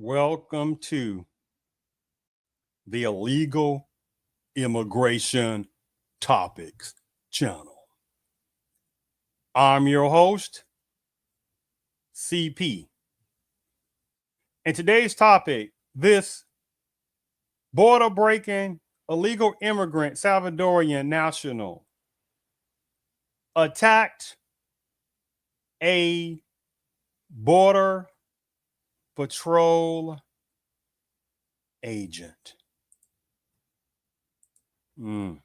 Welcome to the Illegal Immigration Topics channel. I'm your host, CP. And today's topic, this border breaking illegal immigrant Salvadorian national attacked a border patrol agent. But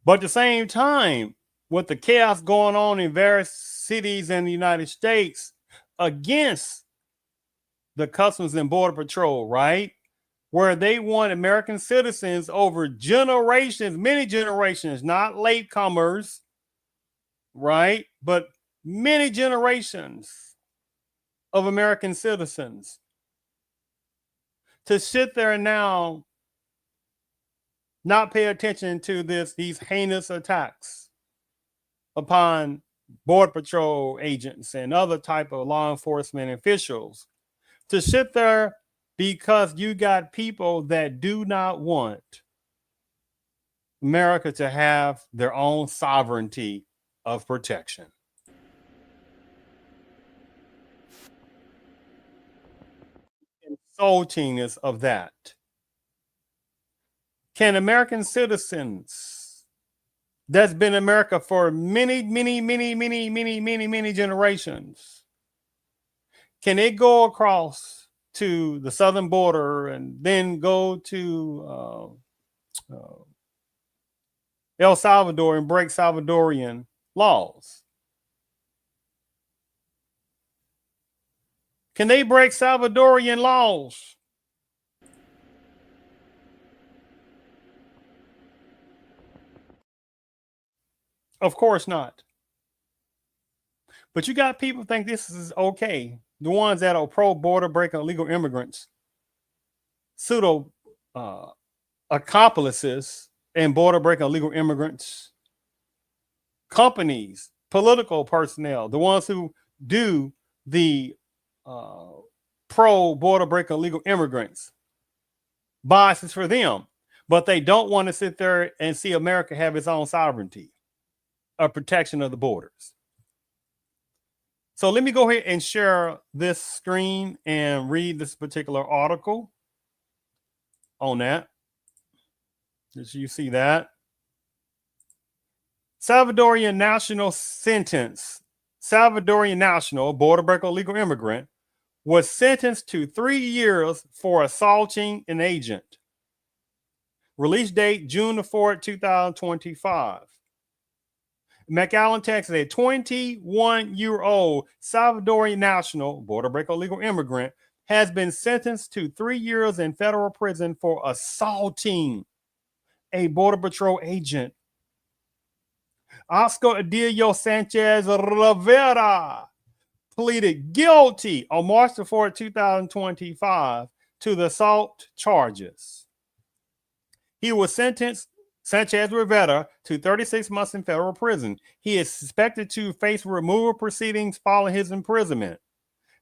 at the same time, with the chaos going on in various cities in the United States against the Customs and Border Patrol, right? Where they want American citizens over generations, many generations, not latecomers, right? But many generations of American citizens to sit there now not pay attention to these heinous attacks upon Border Patrol agents and other type of law enforcement officials, to sit there because you got people that do not want America to have their own sovereignty of protection. Insultingness of that. Can American citizens that's been in America for many generations, can they go across to the southern border and then go to El Salvador and break Salvadorian laws? Can they break Salvadorian laws? Of course not. But you got people think this is okay. The ones that are pro border breaking illegal immigrants, pseudo accomplices in border breaking illegal immigrants, companies, political personnel, the ones who do the pro border breaking illegal immigrants, biases for them, but they don't want to sit there and see America have its own sovereignty of protection of the borders. So let me go ahead and share this screen and read this particular article on that. As you see that. Salvadorian national sentence. Salvadorian national, border breaker illegal immigrant, was sentenced to 3 years for assaulting an agent. Release date, June the 4th, 2025. McAllen, Texas, a 21-year-old Salvadorian national, border breaker illegal immigrant, has been sentenced to 3 years in federal prison for assaulting a Border Patrol agent. Oscar Adilio Sanchez Rivera pleaded guilty on March the 4th, 2025 to the assault charges. He was sentenced, Sanchez Rivera, to 36 months in federal prison. He is suspected to face removal proceedings following his imprisonment.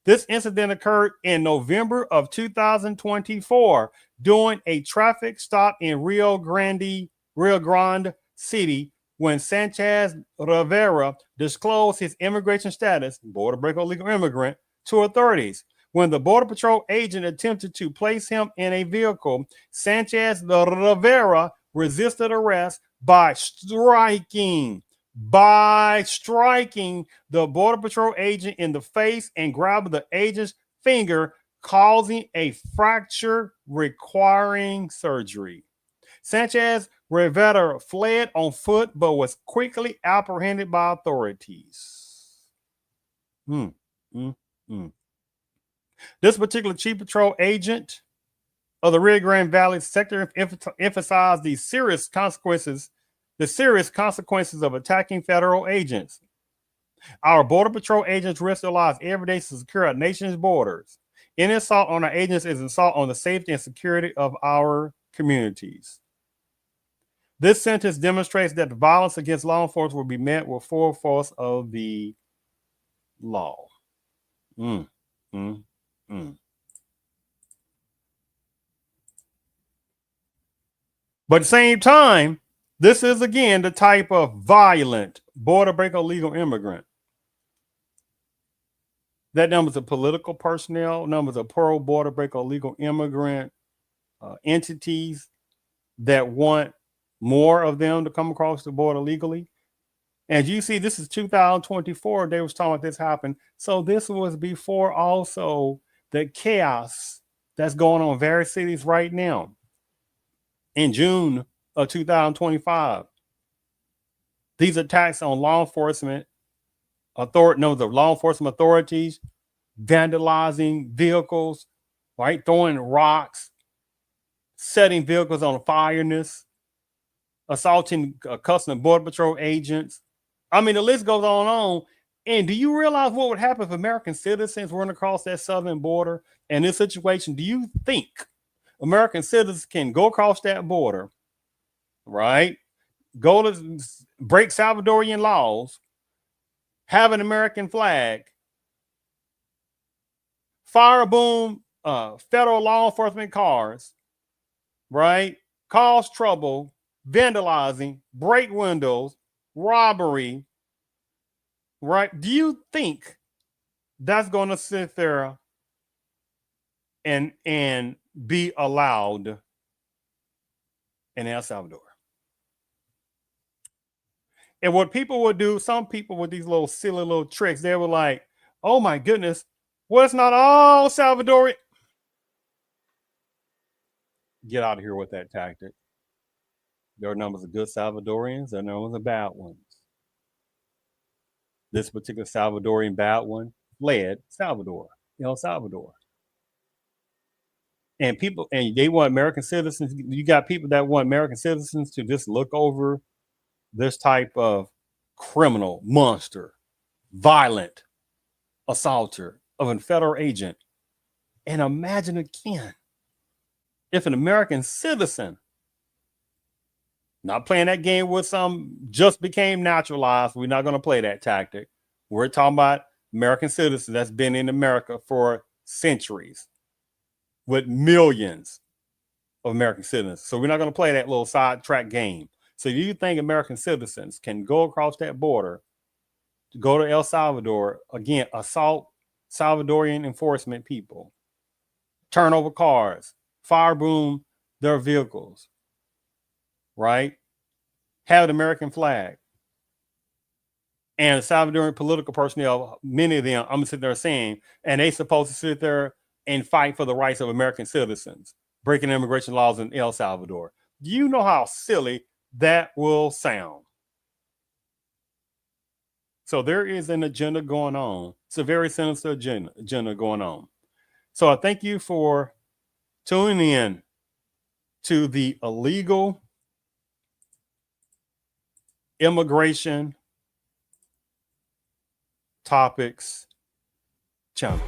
This incident occurred in November of 2024 during a traffic stop in Rio Grande City when Sanchez Rivera disclosed his immigration status, border breaker illegal immigrant, to authorities. When the Border Patrol agent attempted to place him in a vehicle, Sanchez Rivera resisted arrest by striking the Border Patrol agent in the face and grabbing the agent's finger, causing a fracture requiring surgery. Sanchez Rivera fled on foot but was quickly apprehended by authorities. This particular Chief Patrol agent of the Rio Grande Valley sector emphasized the serious consequences of attacking federal agents. Our Border Patrol agents risk their lives every day to secure our nation's borders. Any assault on our agents is an assault on the safety and security of our communities. This sentence demonstrates that the violence against law enforcement will be met with full force of the law. Mm, mm. But at the same time, this is again the type of violent border breaker illegal immigrant. That numbers of political personnel, numbers of pro border breaker illegal immigrant entities that want more of them to come across the border legally. And you see, this is 2024. They was talking about this happened. So this was before also the chaos that's going on in various cities right now. In June of 2025, these attacks on law enforcement authorities vandalizing vehicles, right, throwing rocks, setting vehicles on fire, assaulting Customs and Border Patrol agents. I mean, the list goes on. And do you realize what would happen if American citizens went across that southern border? In this situation, do you think American citizens can go across that border, right? Go to break Salvadorian laws, have an American flag, fire boom federal law enforcement cars, right? Cause trouble, vandalizing, break windows, robbery, right? Do you think that's going to sit there and be allowed in El Salvador? And what people would do, some people with these little silly little tricks, they were like, oh my goodness, well, it's not all Salvadorian. Get out of here with that tactic. There are numbers of good Salvadorians, there are numbers of bad ones. This particular Salvadorian bad one fled Salvador, El Salvador. And people, and they want American citizens. You got people that want American citizens to just look over this type of criminal monster, violent assaulter of a federal agent. And imagine again if an American citizen, not playing that game with some just became naturalized, we're not going to play that tactic. We're talking about American citizens that's been in America for centuries with millions of American citizens. So we're not going to play that little sidetrack game. So do you think American citizens can go across that border to go to El Salvador, again, assault Salvadorian enforcement people, turn over cars, fire boom their vehicles, right? Have an American flag. And Salvadorian political personnel, many of them, I'm gonna sit there saying, and they supposed to sit there and fight for the rights of American citizens, breaking immigration laws in El Salvador. Do you know how silly that will sound? So there is an agenda going on. It's a very sinister agenda going on. So I thank you for tuning in to the illegal immigration topics channel.